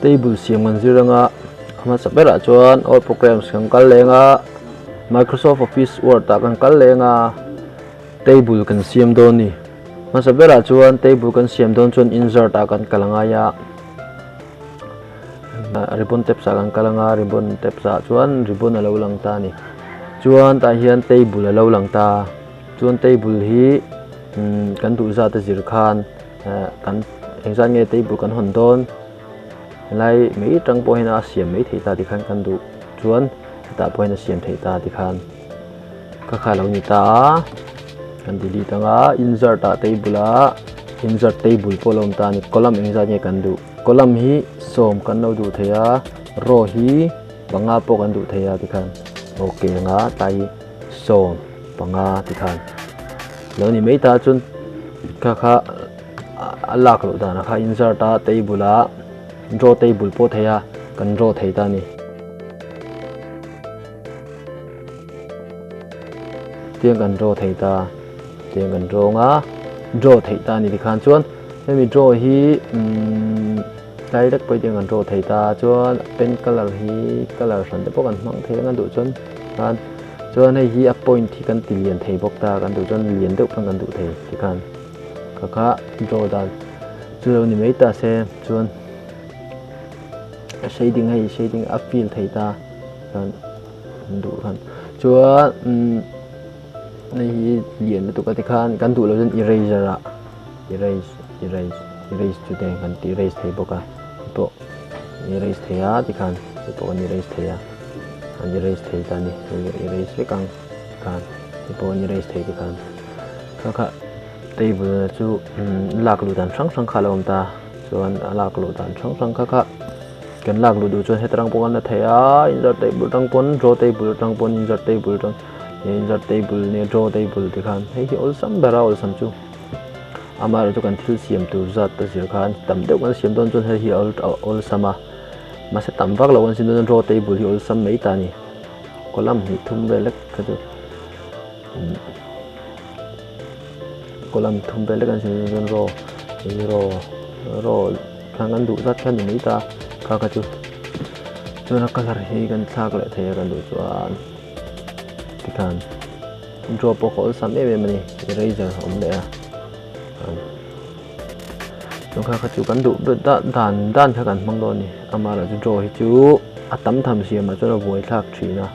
table siam kan Zirna ama sabera chuan all programs kan kal lenga Microsoft Office Word ta kan kal lenga table kan siam don ni ma sabera chuan table kan siam don chuan insert ta kan kalanga ya ribbon tab sa kan kalanga ribbon tab sa chuan ribbon alo lang ta ni chuan ta hian table alo lang ta chuan table hi kan du za ta zir khan kan engzan nge table kan hon don lai mấy trang po hena siam mấy thei ta ti khan kan du chuan ta po hena siam thei ta ti khan ka kha lo ni ta kan delete anga insert ta table a insert table po lom ta ni column engzan nge kan du column hi som kan no du theya row hi banga po kan du theya ti khan okay nga tai som banga ti khan lo ni mấy ta chun ka kha alak lo da na kha insert ta table a draw table po theya kan draw thei ta ni tiang kan draw thei ta tiang kan draw nga draw thei ta ni khan chuan mi draw hi direct po tiang kan draw thei ta chuan pen color hi color san te po kan mang thei ngan du chuan kan chuan hi a point hi kan ti lian thei bok ta kan du chuan lian deuh kan du thei ti khan kha draw dan chu ni mai ta se chuan shading hay shading appeal thei ta kan du khan chuan nei lian tu ka ti khan kan du lo jen eraser a erase chu te kan ti erase thei boka to erase theya ti khan to kan erase theya kan erase thei ta ni erase le kan to erase thei ti khan kha table chu lak lu dan sang khalom ta chuan lak lu dan sang kha kan lak lu du chuan hetrang pongan na theya insert table tang pon draw table tang pon insert table ne draw table ti khan hei hi all sam bara all sam chu amar chu kan thil siam tu zat ta zir khan tam deuh kan siam don chuan hei hi all sama ma se tam vak lo kan sin don draw table hi all sam mai ta ni column hi thum ve lek kha chu column thum ve lek kan sin don raw khan kan du zat khan ni mai ta ka chu chuan color hi kan thak le thei kan du chuan ti khan draw po all sam em ni eraser om le a chung kha chu kan du dan kha kan mang don ni amara chu draw hi chu atam tham siam ma chu voi thak thina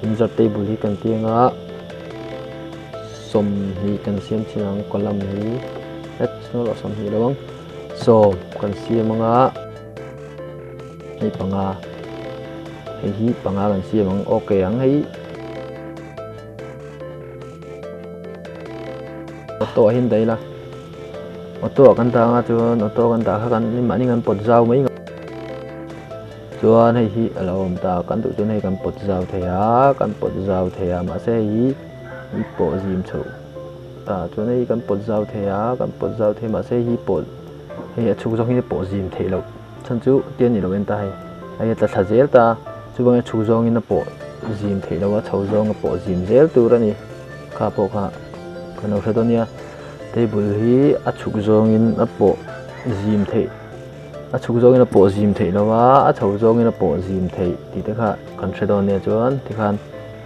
insert table hi kan tianga som hi kan siam chinang column hi no lo som hi lawang so kan siam anga hei panga hei hi panga kan siam ang okay ang hei auto hin dai la auto kan ta nga chuan auto kan ta kha kan ni mani kan pot zau mai chuan hei hi alom ta kan tu chuan hei kan pot zau theya ma se hi po zim chho ta chuan hei kan pot zau the ma se hi pot hei chu jong hi po zim thei lo chan chu tian ni lo en ta hei ta tha zel ta chu bang chu jong in po zim thei lo wa chho jong po zim zel tu ra ni kha po kha kan no thatonia table hi a chuk zong in a po zim thei a chuk zong in a po zim thei lo wa a chho zong in a po zim thei ti te kha kan thatonia chuan ti khan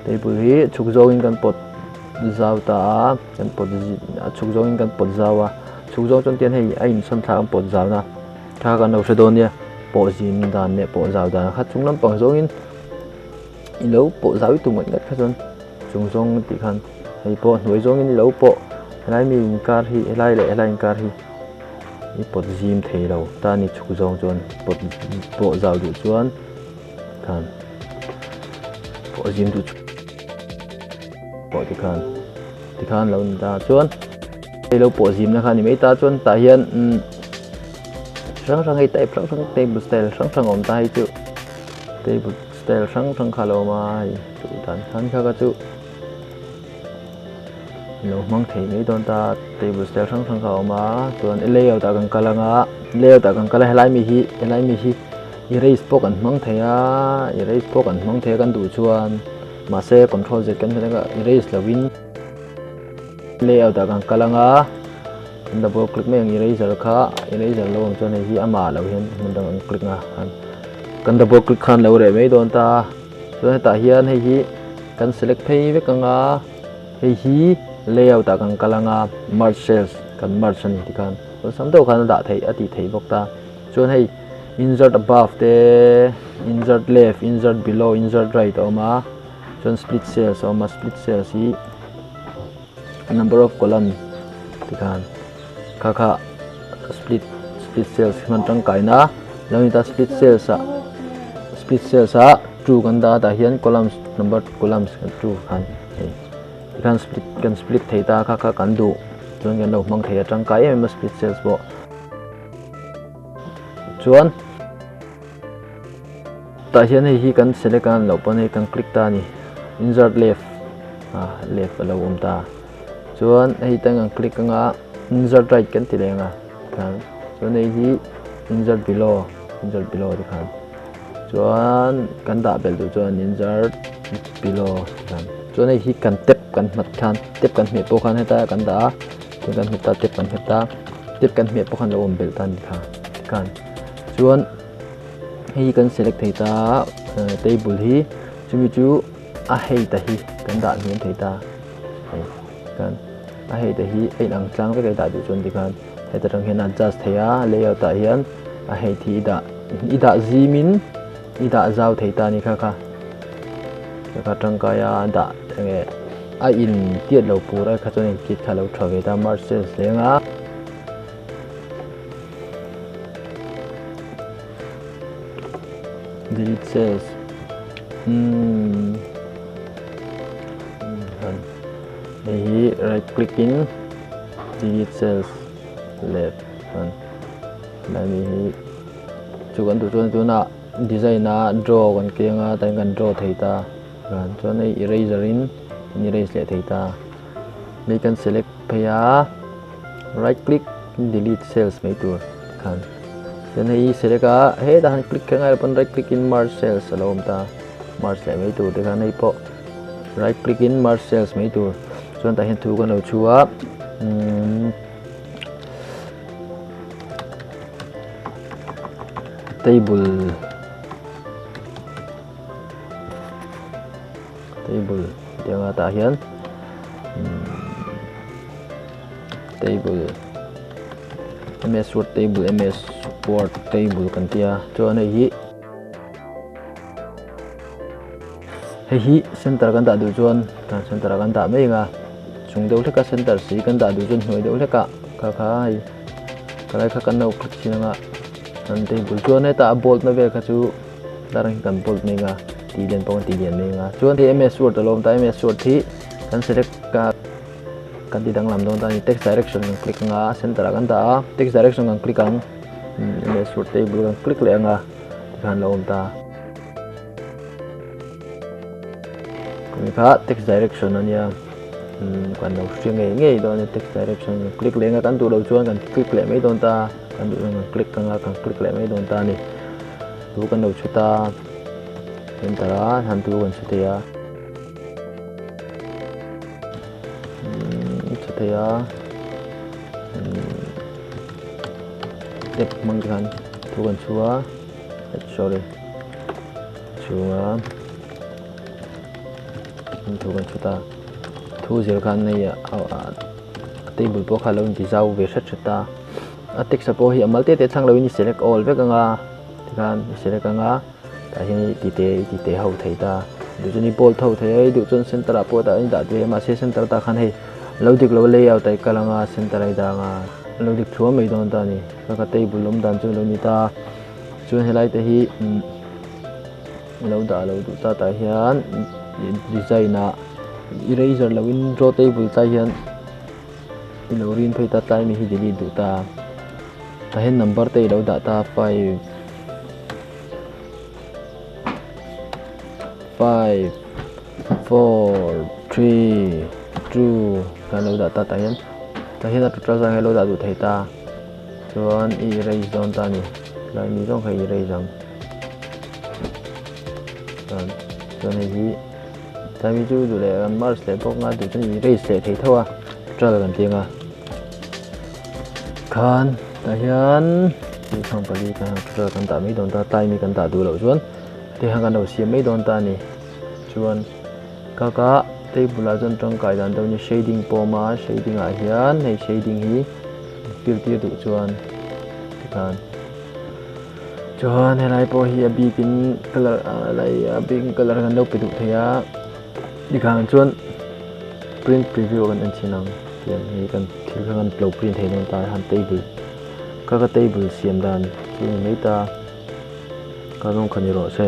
table hi chuk zong in kan pot zau ta kan pot a chuk zong in kan pot zawa chuk zong chon tian hei a in sam tha kan pot zau na kha kan no thatonia po zim dan ne po zau dan kha chung lam pang zong in lo po zau tu ngat ngat kha chon chung zong ti khan hei po hnuai zong in lo po helai mi in kar hi helai in kar hi i pot zim thei lo ta ni chu zong chuan pot po zau du chuan khan po zim du po ti khan lo ta chuan hei lo po zim na khan ni mai ta chuan ta hian rang hei tai table style rang om ta hi chu table style rang kha lo ma chu tan khan kha ka chu lo mang thei mai don ta table style rang kha ma chuan layout ta kan kala helai mi hi erase po kan mang thei kan du chuan ma se control z kan erase lawin layout ta kan kalanga kan double click mai ang eraser kha eraser lo ang chuan hi ama lo hian mun dang ang click nga kan double click khan lo re mai don ta chuan ta hian hi kan select phei vek anga hi layout ta kan kalanga merge cells kan merge ani ti kan samdo khan da thei ati thei bok ta chuan hei insert above te insert left insert below insert right oma chuan split cells oma split cells hi number of column ti kan kha split cells man tangkai na lamita split cells a true kan da hian columns number columns kan true kan split thei ta kha kan du chuan kan lo mang thei tangkai em split cells bo chuan ta hian hi kan select kan lo pon kan click ta ni insert left left lo ta chuan hi tang click anga insert right kan ti lenga kan chuan hi insert below ti kan chuan kan da bel tu chuan insert below kan chuan hi kan tap kan mat khan tap kan me po khan heta kan da kan heta tap kan me po khan lo bel tan kan chuan hi kan select thei ta table hi chumi chu a hei ta hi kan da hian thei ta kan a hei ta hi ai ang tlang ve kai da du chuan ti kan heta rang hian adjust theya layout ta hian a hei thi ida zimin ida zau thei ta ni kha tangkaya da nge a in tiat lo pura kha chuan kit kha lo thave ta merge cells lenga delete cells hi right click in delete cells left lami hi chu kan tu chuan na design na draw kan kenga tai kan draw thei ta kan chuan ei eraser in erase le thei ta mai kan select phaya right click delete cells mai tur kan chuan hei select a he da han click kenga pon right click in merge cells alom ta merge le mai tur te kan ei po right click in merge cells mai tur chuan ta hian thu kan lo chua table tianga ta hian table ms word table ms word table kan tia chuan hi center kan da du chuan kan center kan da mai nga chung deuh leka center si kan da du chuan hnoi deuh leka kha hi kalai kha kan no click sinanga kan table chuan eta bolt na ve kha chu darang kan bolt mai nga ti len mai nga chuan thi ms word alom ta ms word thi kan select ka kan ti dang lam don ta ni text direction kan click nga center kan da text direction kan click ang ms word table kan click le nga kan lom ta kha text direction ania kan lo string ngei don text direction click le nga kan tu lo chuan kan click le mai don ta kan du kan click anga kan click le mai don ta ni tu kan lo chuta entara han tu kan chutia tep mang kan tu kan chua sorry chua tu kan chuta thu zir kan nei table po khalo ni zau ve chata text po hi amalte te chang lo ni select all ve kanga kan select anga ta hi ti te ho thei ta du ni bol tho thei du chon center a po ta ni da de ma se center ta khan hei lo dik lo layout tai kalanga center ai da nga lo dik thua mai don ta ni ka table lom dan chu lo ni ta chuan helai te hi lo du ta hian design a eraser lo in draw table ta hian lo rin phei ta tai mi hi delete du ta hen number te lo da ta 5 4 3 2 kan lo da ta hian total sang hello da du thei ta chuan erase don ta ni lai mi jong khai erase jang chuan hi ta mi chu du le marks le pok nga du chuan erase le thei thawa total kan tinga khan ta hian ti khang pali kan kan ta mi don ta tai mi kan ta du lo chuan te hang kan lo siam mai don ta ni chuan kaka table a chuan tangkai dan do ni shading pawma shading a hian hei shading hi filter du chuan kan chuan helai pawh hi a bikin color lai a pink color kan lo pe du theia ti khang chuan print preview kan an chinang tian hi kan thil kan lo print thei don ta han table kaka table siam dan chu nei ta ka rong khani ro se